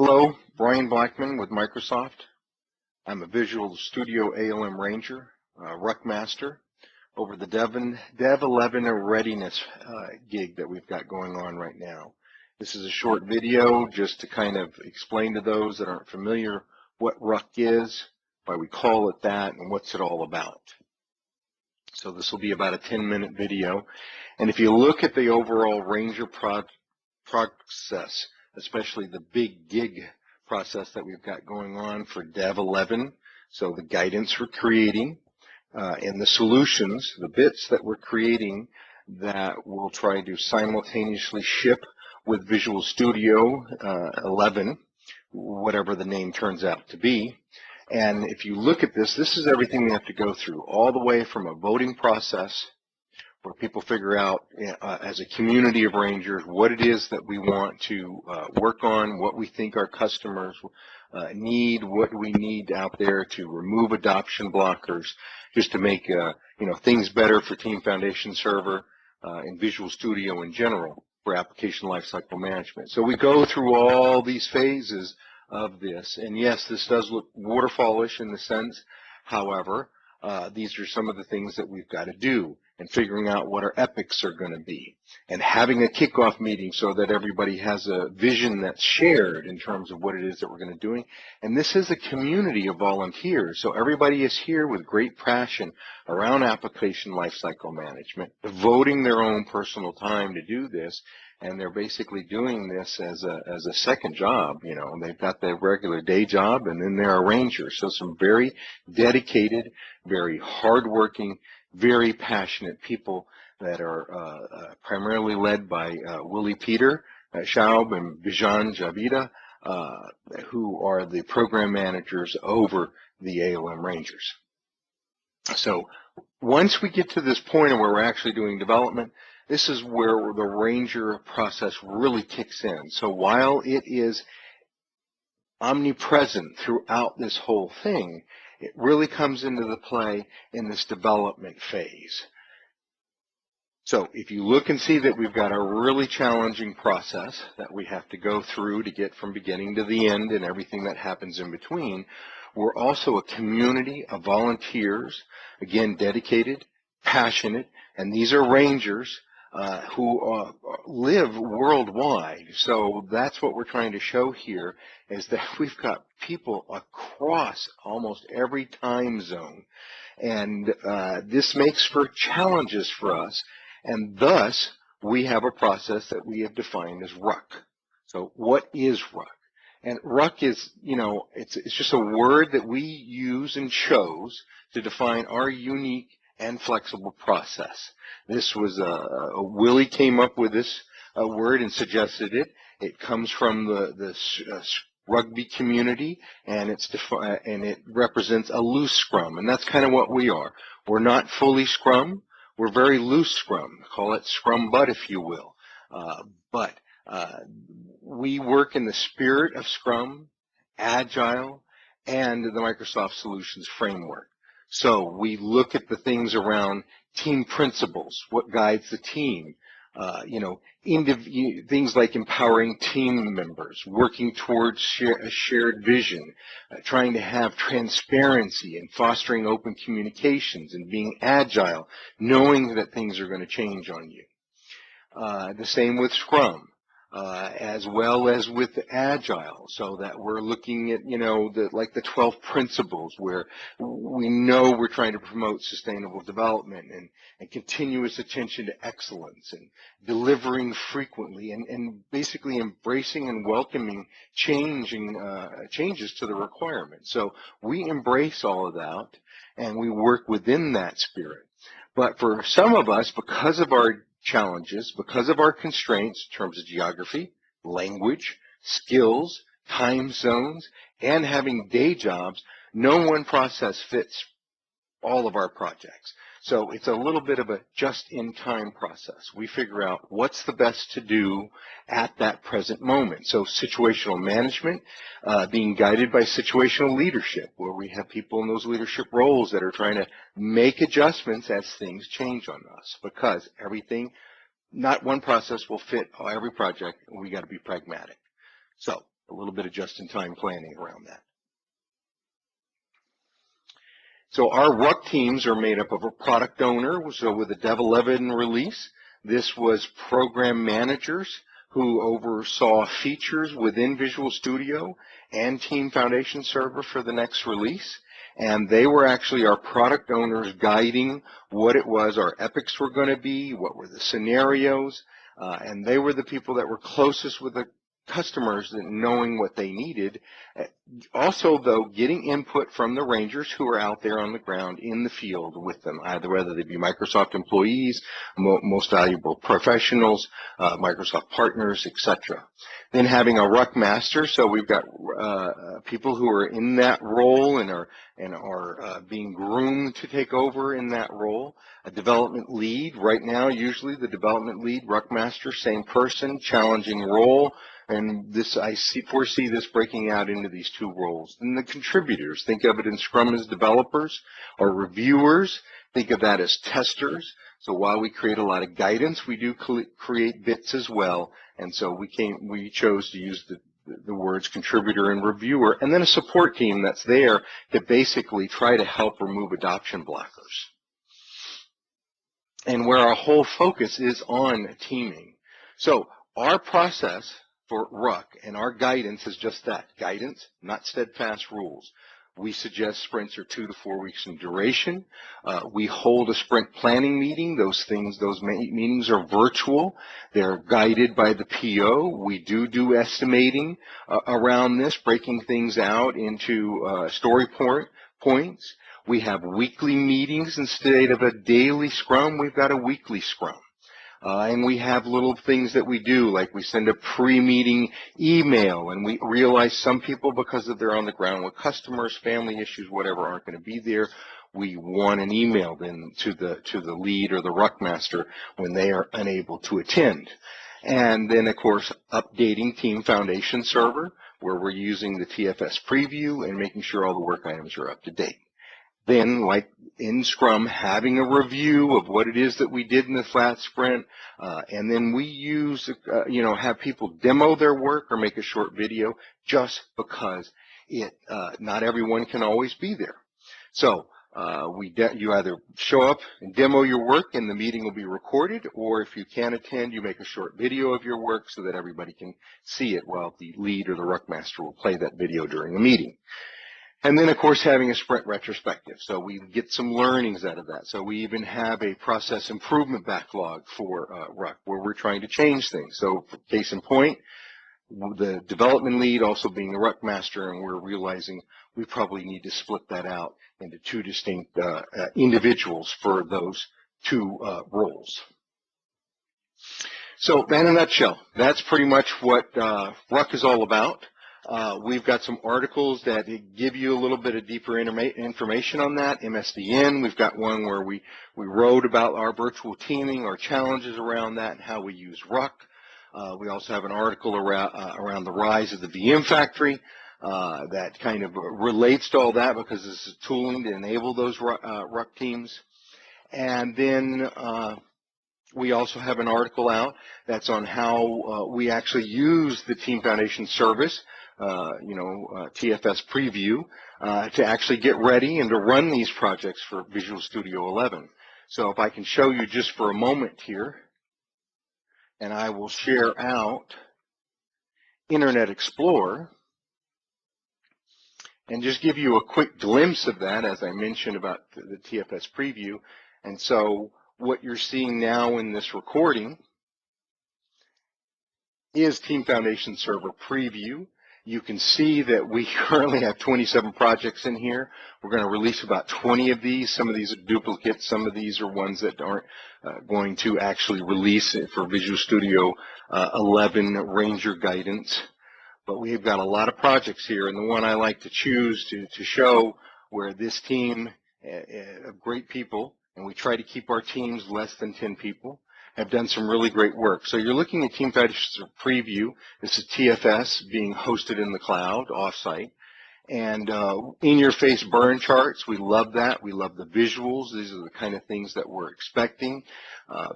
Hello, Brian Blackman with Microsoft. I'm a Visual Studio ALM Ranger, Ruck Master, over the Dev 11 Readiness gig that we've got going on right now. This is a short video just to kind of explain to those that aren't familiar what Ruck is, why we call it that, and what's it all about. So this will be about a 10-minute video. And if you look at the overall Ranger process, especially the big gig process that we've got going on for Dev 11, so the guidance we're creating and the solutions, the bits that we're creating that we'll try to simultaneously ship with Visual Studio 11, whatever the name turns out to be. And if you look at this, this is everything we have to go through, all the way from a voting process where people figure out as a community of Rangers what it is that we want to work on, what we think our customers need, what we need out there to remove adoption blockers, just to make things better for Team Foundation Server and Visual Studio in general for application lifecycle management. So we go through all these phases of this, and yes, this does look waterfallish in the sense. However, these are some of the things that we've got to do, and figuring out what our epics are going to be, and having a kickoff meeting so that everybody has a vision that's shared in terms of what it is that we're going to be doing. And this is a community of volunteers, so everybody is here with great passion around application lifecycle management, devoting their own personal time to do this, and they're basically doing this as a second job. They've got their regular day job, and then they're a ranger. So some very dedicated, very hardworking, very passionate people that are primarily led by Willie Peter Schaub and Bijan Javida, who are the program managers over the ALM Rangers. So once we get to this point where we're actually doing development, this is where the Ranger process really kicks in. So while it is omnipresent throughout this whole thing, it really comes into the play in this development phase. So if you look and see that we've got a really challenging process that we have to go through to get from beginning to the end and everything that happens in between, we're also a community of volunteers, again, dedicated, passionate, and these are Rangers who live worldwide. So that's what we're trying to show here, is that we've got people across almost every time zone. And this makes for challenges for us. And thus, we have a process that we have defined as Ruck. So what is Ruck? And Ruck is, it's just a word that we use and chose to define our unique and flexible process. This was Willie came up with this word and suggested it. It comes from the rugby community, and it represents a loose scrum, and that's kind of what we are. We're not fully scrum. We're very loose scrum. Call it scrum butt, if you will. But we work in the spirit of Scrum, Agile, and the Microsoft Solutions Framework. So we look at the things around team principles, what guides the team, things like empowering team members, working towards a shared vision, trying to have transparency and fostering open communications and being agile, knowing that things are going to change on you. The same with Scrum. As well as with Agile, so that we're looking at, the 12 principles, where we know we're trying to promote sustainable development and continuous attention to excellence and delivering frequently and basically embracing and welcoming changes to the requirements. So we embrace all of that and we work within that spirit. But for some of us, because of our challenges, because of our constraints in terms of geography, language, skills, time zones, and having day jobs, no one process fits all of our projects. So it's a little bit of a just-in-time process. We figure out what's the best to do at that present moment. So situational management, being guided by situational leadership, where we have people in those leadership roles that are trying to make adjustments as things change on us, because not one process will fit every project, and we got to be pragmatic. So a little bit of just-in-time planning around that. So our Ruck teams are made up of a product owner. So with the Dev 11 release, this was program managers who oversaw features within Visual Studio and Team Foundation Server for the next release. And they were actually our product owners guiding what it was our epics were going to be, what were the scenarios, and they were the people that were closest with the customers and knowing what they needed. Also, though, getting input from the rangers who are out there on the ground in the field with them, either whether they be Microsoft employees, most valuable professionals, Microsoft partners, etc. Then having a Ruck master, so we've got people who are in that role and are being groomed to take over in that role. A development lead, right now usually the development lead, Ruck master, same person, challenging role. And this, I foresee this breaking out into these two roles. And the contributors, think of it in Scrum as developers or reviewers. Think of that as testers. So while we create a lot of guidance, we do create bits as well. And so we chose to use the words contributor and reviewer, and then a support team that's there to basically try to help remove adoption blockers. And where our whole focus is on teaming. So our process for Ruck and our guidance is just that, guidance, not steadfast rules. We suggest sprints are 2 to 4 weeks in duration. We hold a sprint planning meeting. Those meetings are virtual. They're guided by the PO. We do estimating around this, breaking things out into story points. We have weekly meetings instead of a daily scrum. We've got a weekly scrum. And we have little things that we do, like we send a pre-meeting email, and we realize some people, because of they're on the ground with customers, family issues, whatever, aren't going to be there. We want an email then to the lead or the Ruck master when they are unable to attend. And then, of course, updating Team Foundation Server, where we're using the TFS preview and making sure all the work items are up to date. Then, like in Scrum, having a review of what it is that we did in the flat sprint, and then we use, have people demo their work or make a short video, just because not everyone can always be there. So you either show up and demo your work, and the meeting will be recorded, or if you can't attend, you make a short video of your work so that everybody can see it, while the lead or the Ruck master will play that video during the meeting. And then, of course, having a sprint retrospective. So we get some learnings out of that. So we even have a process improvement backlog for Ruck, where we're trying to change things. So case in point, the development lead also being the Ruck master, and we're realizing we probably need to split that out into two distinct individuals for those two roles. So in a nutshell, that's pretty much what Ruck is all about. We've got some articles that give you a little bit of deeper information on that. MSVN, we've got one where we wrote about our virtual teaming, our challenges around that, and how we use Ruck. We also have an article around the rise of the VM factory that kind of relates to all that, because this is tooling to enable those Ruck teams. And then we also have an article out that's on how we actually use the Team Foundation service, TFS preview, to actually get ready and to run these projects for Visual Studio 11. So if I can show you just for a moment here, and I will share out Internet Explorer and just give you a quick glimpse of that, as I mentioned about the TFS preview. And so what you're seeing now in this recording is Team Foundation Server preview. You can see that we currently have 27 projects in here. We're going to release about 20 of these. Some of these are duplicates. Some of these are ones that aren't going to actually release it for Visual Studio 11 Ranger guidance. But we've got a lot of projects here, and the one I like to choose to show where this team of great people, and we try to keep our teams less than 10 people, have done some really great work. So you're looking at Team Foundation Preview. This is TFS being hosted in the cloud, offsite. And in-your-face burn charts, we love that. We love the visuals. These are the kind of things that we're expecting.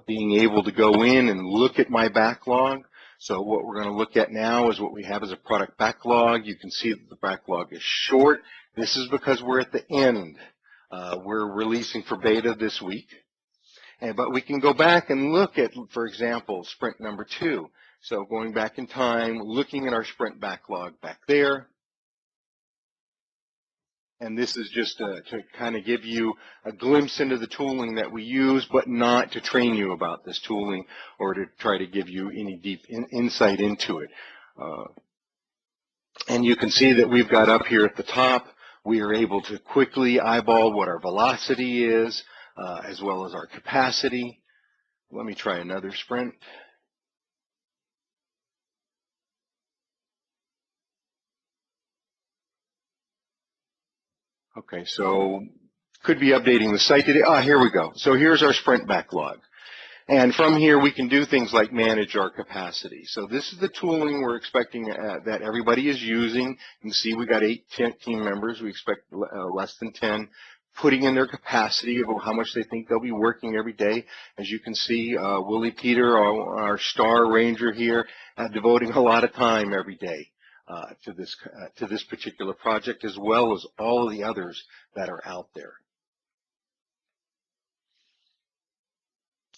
Being able to go in and look at my backlog. So what we're going to look at now is what we have as a product backlog. You can see that the backlog is short. This is because we're at the end. We're releasing for beta this week. But we can go back and look at, for example, sprint number 2. So going back in time, looking at our sprint backlog back there. And this is just to kind of give you a glimpse into the tooling that we use, but not to train you about this tooling or to try to give you any deep insight into it. And you can see that we've got up here at the top, we are able to quickly eyeball what our velocity is, as well as our capacity. Let me try another sprint. Okay, so could be updating the site today. Here we go. So here's our sprint backlog. And from here, we can do things like manage our capacity. So this is the tooling we're expecting that everybody is using. You can see we got 8 team members. We expect less than 10 putting in their capacity of how much they think they'll be working every day. As you can see, Willie Peter, our star ranger here, devoting a lot of time every day to this particular project, as well as all of the others that are out there.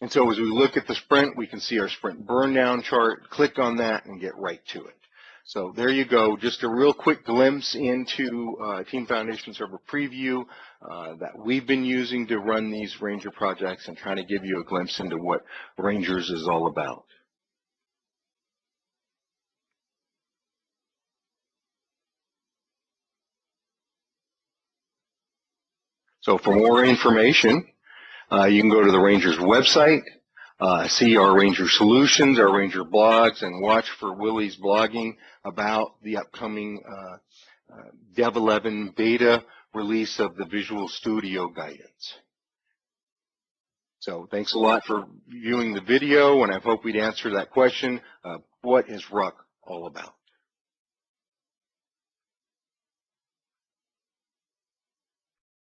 And so as we look at the sprint, we can see our sprint burn down chart. Click on that and get right to it. So there you go, just a real quick glimpse into Team Foundation Server Preview that we've been using to run these Ranger projects and trying to give you a glimpse into what Rangers is all about. So for more information, you can go to the Rangers website, see our Ranger solutions, our Ranger blogs, and watch for Willie's blogging about the upcoming Dev 11 beta release of the Visual Studio guidance. So thanks a lot for viewing the video, and I hope we'd answer that question, what is Ruck all about?